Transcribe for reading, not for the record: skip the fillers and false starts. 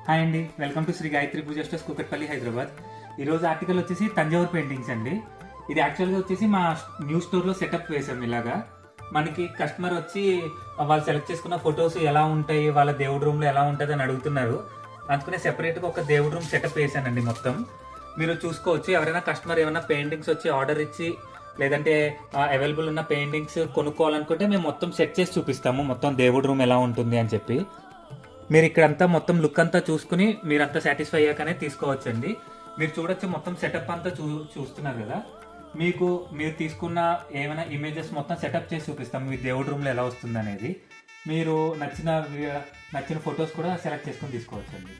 Hi అండి, welcome to Shri Gayatri Pooja stores Kukatpally Hyderabad. ఈరోజు article వచ్చేసి తంజావూరు పెయింటింగ్స్ అండి. ఇది యాక్చువల్గా వచ్చేసి మా న్యూ స్టోర్లో సెటప్ వేసాం. ఇలాగా మనకి కస్టమర్ వచ్చి వాళ్ళు సెలెక్ట్ చేసుకున్న ఫొటోస్ ఎలా ఉంటాయి, వాళ్ళ దేవుడి రూమ్లో ఎలా ఉంటుంది అని అడుగుతున్నారు. అందుకనే సెపరేట్గా ఒక దేవుడి రూమ్ సెటప్ వేసానండి. మొత్తం మీరు చూసుకోవచ్చు. ఎవరైనా కస్టమర్ ఏమైనా పెయింటింగ్స్ వచ్చి ఆర్డర్ ఇచ్చి లేదంటే అవైలబుల్ ఉన్న పెయింటింగ్స్ కొనుక్కోవాలనుకుంటే మేము మొత్తం సెట్ చేసి చూపిస్తాము, మొత్తం దేవుడి రూమ్ ఎలా ఉంటుంది అని చెప్పి. మీరు ఇక్కడంతా మొత్తం లుక్ అంతా చూసుకుని మీరంతా సాటిస్ఫై అయ్యాకనే తీసుకోవచ్చండి. మీరు చూడొచ్చు, మొత్తం సెటప్ అంతా చూస్తున్నారు కదా. మీరు తీసుకున్న ఏమైనా ఇమేజెస్ మొత్తం సెటప్ చేసి చూపిస్తాం మీ దేవుడి రూమ్లో ఎలా వస్తుంది అనేది. మీరు నచ్చిన ఫొటోస్ కూడా సెలెక్ట్ చేసుకొని తీసుకోవచ్చండి.